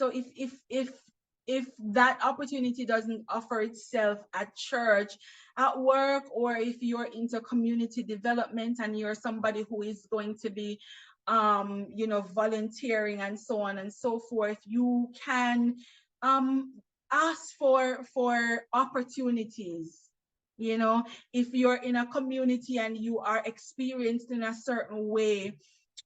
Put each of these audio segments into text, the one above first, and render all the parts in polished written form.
So if that opportunity doesn't offer itself at church, at work, or if you're into community development and you're somebody who is going to be volunteering and so on and so forth, you can ask for opportunities. If you're in a community and you are experienced in a certain way,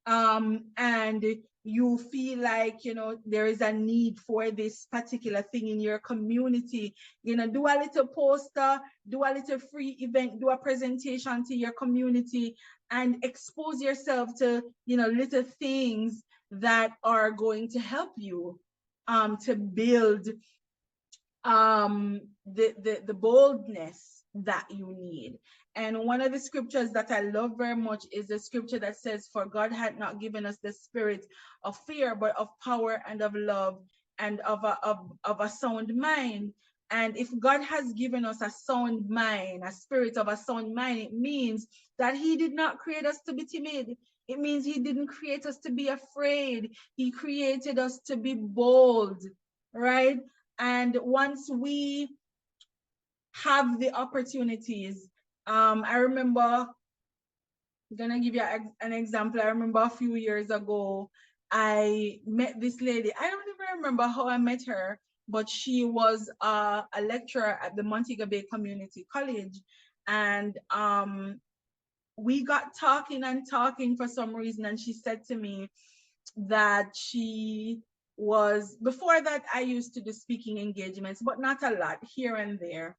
and you feel like there is a need for this particular thing in your community, do a little poster, do a little free event, do a presentation to your community, and expose yourself to little things that are going to help you to build the boldness that you need. And one of the scriptures that I love very much is the scripture that says, for God had not given us the spirit of fear, but of power and of love and of a sound mind. And if God has given us a sound mind, a spirit of a sound mind, it means that he did not create us to be timid. It means he didn't create us to be afraid. He created us to be bold, right? And once we have the opportunities, I remember, I'm gonna give you an example. I remember a few years ago, I met this lady. I don't even remember how I met her, but she was a lecturer at the Montego Bay Community College. And we got talking and talking for some reason. And she said to me that before that, I used to do speaking engagements, but not a lot, here and there.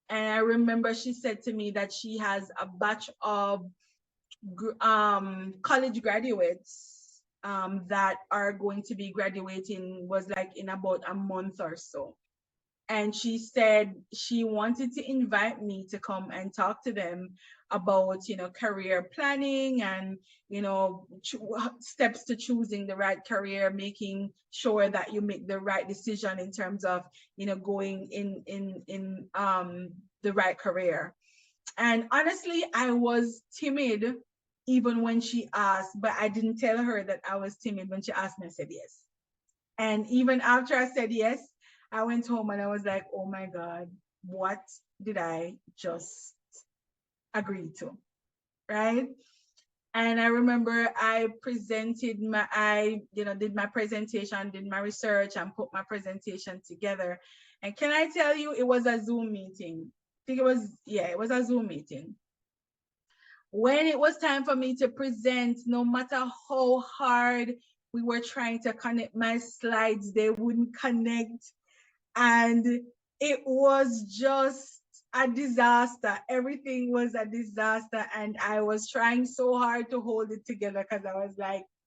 And I remember she said to me that she has a batch of college graduates that are going to be graduating, was like in about a month or so. And she said she wanted to invite me to come and talk to them about career planning and steps to choosing the right career, making sure that you make the right decision in terms of going in the right career. And honestly, I was timid even when she asked, but I didn't tell her that I was timid. When she asked me, I said yes. And even after I said yes, I went home and I was like, oh my God, what did I just agree to? Right? And I remember I did my presentation, did my research, and put my presentation together. And can I tell you, it was a Zoom meeting. I think it was a Zoom meeting. When it was time for me to present, no matter how hard we were trying to connect my slides, they wouldn't connect. And it was just a disaster. Everything was a disaster. And I was trying so hard to hold it together because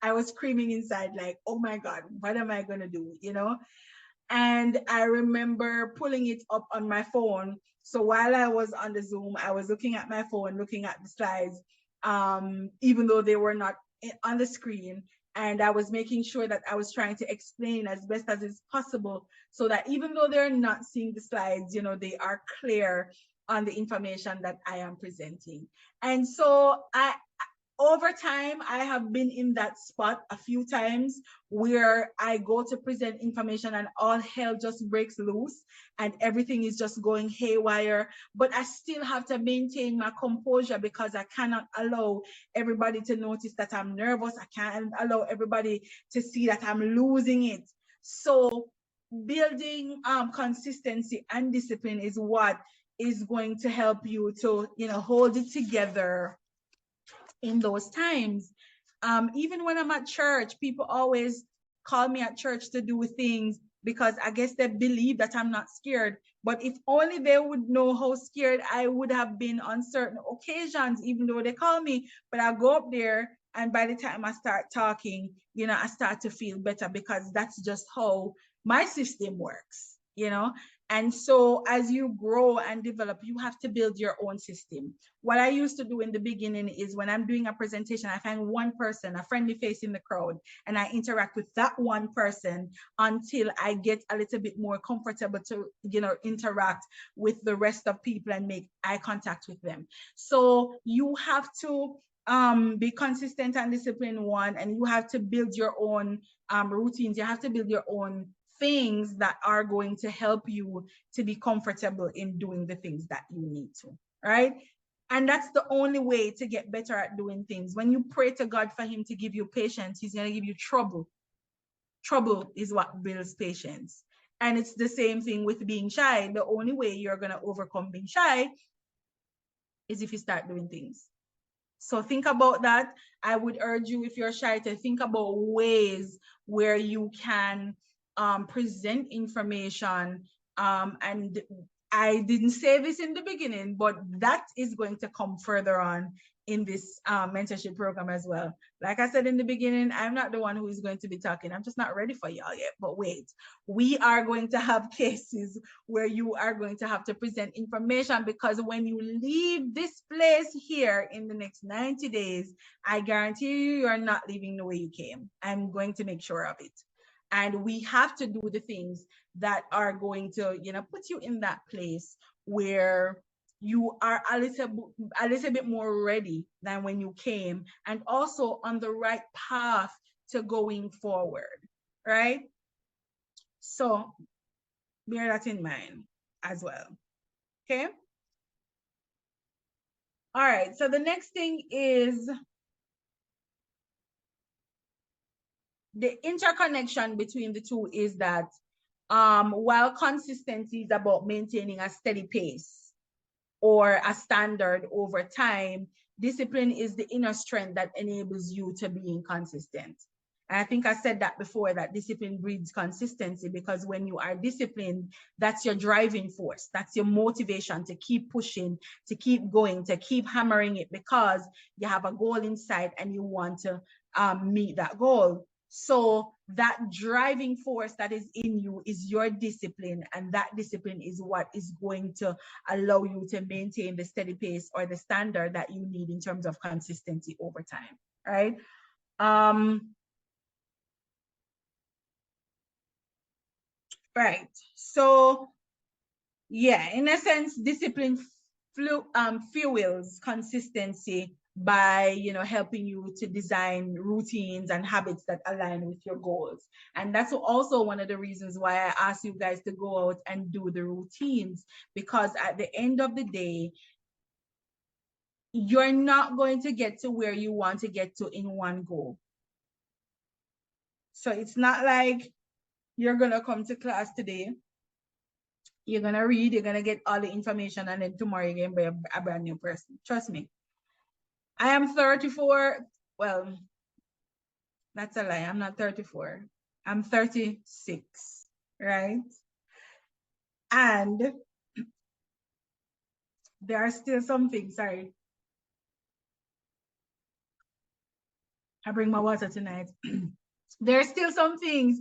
I was screaming inside, like, oh my God, what am I going to do? And I remember pulling it up on my phone. So while I was on the Zoom, I was looking at my phone, looking at the slides, even though they were not on the screen. And I was making sure that I was trying to explain as best as is possible so that even though they're not seeing the slides, they are clear on the information that I am presenting. And so over time, I have been in that spot a few times where I go to present information and all hell just breaks loose and everything is just going haywire. But I still have to maintain my composure because I cannot allow everybody to notice that I'm nervous. I can't allow everybody to see that I'm losing it. So building consistency and discipline is what is going to help you to hold it together in those times. Even when I'm at church, people always call me at church to do things because I guess they believe that I'm not scared. But if only they would know how scared I would have been on certain occasions, even though they call me. But I go up there, and by the time I start talking, I start to feel better because that's just how my system works, And so as you grow and develop, you have to build your own system. What I used to do in the beginning is when I'm doing a presentation, I find one person, a friendly face in the crowd, and I interact with that one person until I get a little bit more comfortable to, interact with the rest of people and make eye contact with them. So you have to be consistent and disciplined, one, and you have to build your own routines. You have to build your own things that are going to help you to be comfortable in doing the things that you need to, right? And that's the only way to get better at doing things. When you pray to God for him to give you patience, he's going to give you trouble. Trouble is what builds patience. And it's the same thing with being shy. The only way you're going to overcome being shy is if you start doing things. So think about that. I would urge you, if you're shy, to think about ways where you can present information. And I didn't say this in the beginning, but that is going to come further on in this mentorship program as well. Like I said in the beginning, I'm not the one who is going to be talking. I'm just not ready for y'all yet. But wait, we are going to have cases where you are going to have to present information, because when you leave this place here in the next 90 days, I guarantee you are not leaving the way you came. I'm going to make sure of it. And we have to do the things that are going to, put you in that place where you are a little bit more ready than when you came, and also on the right path to going forward, right? So bear that in mind as well. Okay. All right. So the next thing is the interconnection between the two is that while consistency is about maintaining a steady pace or a standard over time, discipline is the inner strength that enables you to be inconsistent. And I think I said that before, that discipline breeds consistency, because when you are disciplined, that's your driving force. That's your motivation to keep pushing, to keep going, to keep hammering it, because you have a goal in sight and you want to meet that goal. So that driving force that is in you is your discipline, and that discipline is what is going to allow you to maintain the steady pace or the standard that you need in terms of consistency over time, right? Right. So yeah, in a sense, discipline fuels consistency by helping you to design routines and habits that align with your goals. And that's also one of the reasons why I ask you guys to go out and do the routines, because at the end of the day, you're not going to get to where you want to get to in one go. So it's not like you're gonna come to class today, you're gonna read, you're gonna get all the information, and then tomorrow you're gonna be a brand new person. Trust me. I am 34. Well, that's a lie. I'm not 34. I'm 36, right? And there are still some things, sorry. I bring my water tonight. There are still some things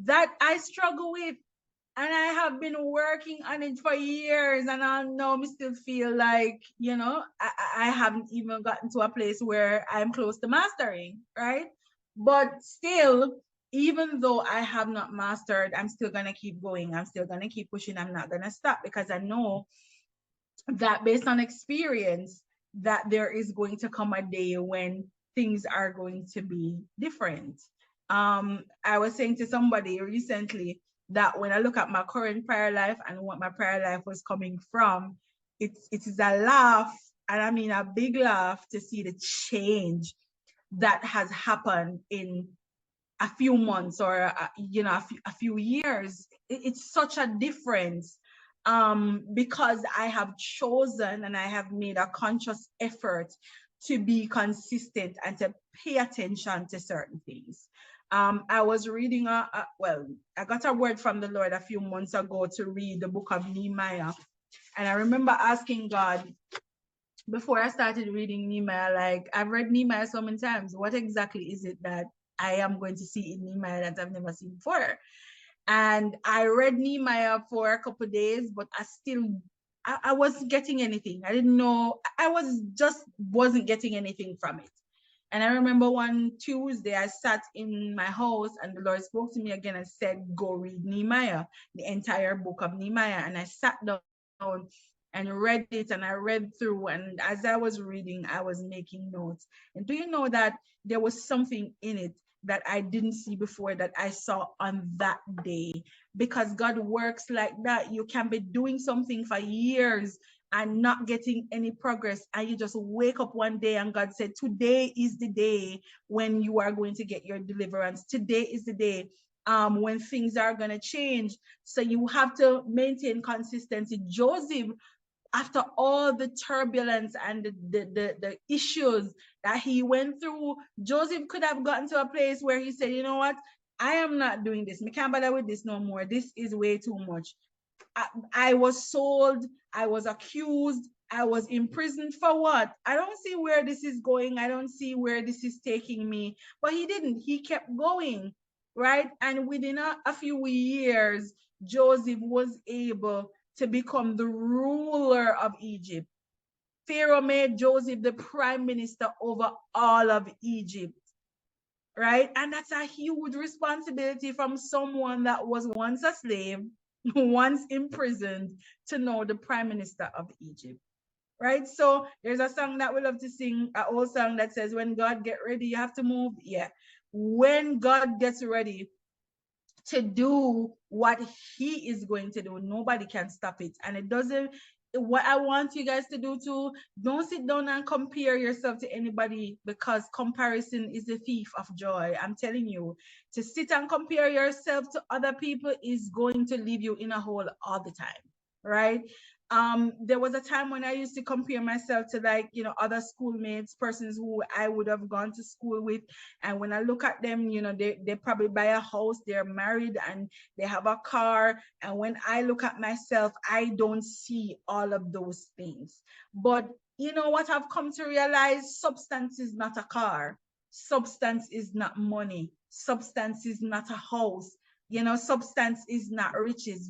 that I struggle with, and I have been working on it for years, and I know I still feel like, I haven't even gotten to a place where I'm close to mastering, right? But still, even though I have not mastered, I'm still going to keep going. I'm still going to keep pushing. I'm not going to stop, because I know that based on experience, that there is going to come a day when things are going to be different. I was saying to somebody recently that when I look at my current prayer life and what my prayer life was coming from, it is a laugh, and I mean a big laugh, to see the change that has happened in a few months or a few years. It's such a difference, because I have chosen and I have made a conscious effort to be consistent and to pay attention to certain things. I was reading I got a word from the Lord a few months ago to read the book of Nehemiah, and I remember asking God, before I started reading Nehemiah, like, I've read Nehemiah so many times, what exactly is it that I am going to see in Nehemiah that I've never seen before? And I read Nehemiah for a couple of days, but I wasn't getting anything. I didn't know, wasn't getting anything from it. And I remember one Tuesday, I sat in my house and the Lord spoke to me again and said, go read Nehemiah, the entire book of Nehemiah. And I sat down and read it, and I read through. And as I was reading, I was making notes. And do you know that there was something in it that I didn't see before that I saw on that day. Because God works like that. You can be doing something for years and not getting any progress, and you just wake up one day and God said, today is the day when you are going to get your deliverance. Today is the day when things are going to change. So you have to maintain consistency. Joseph, after all the turbulence and the issues that he went through, Joseph could have gotten to a place where he said, you know what, I am not doing this. I can't bother with this no more. This is way too much. I was sold, I was accused, I was imprisoned for what? I don't see where this is going. I don't see where this is taking me. But he didn't. He kept going, right? And within a few years, Joseph was able to become the ruler of Egypt. Pharaoh made Joseph the prime minister over all of Egypt, right? And that's a huge responsibility from someone that was once a slave, once imprisoned, to know the prime minister of Egypt, right? So there's a song that we love to sing, an old song that says, when God get ready, you have to move. Yeah. When God gets ready to do what he is going to do, nobody can stop it. And it doesn't, what I want you guys to do too, don't sit down and compare yourself to anybody, because comparison is the thief of joy. I'm telling you, to sit and compare yourself to other people is going to leave you in a hole all the time, right? There was a time when I used to compare myself to, like, other schoolmates, persons who I would have gone to school with. And when I look at them, they probably buy a house, they're married, and they have a car. And when I look at myself, I don't see all of those things. But you know what I've come to realize? Substance is not a car. Substance is not money. Substance is not a house. Substance is not riches.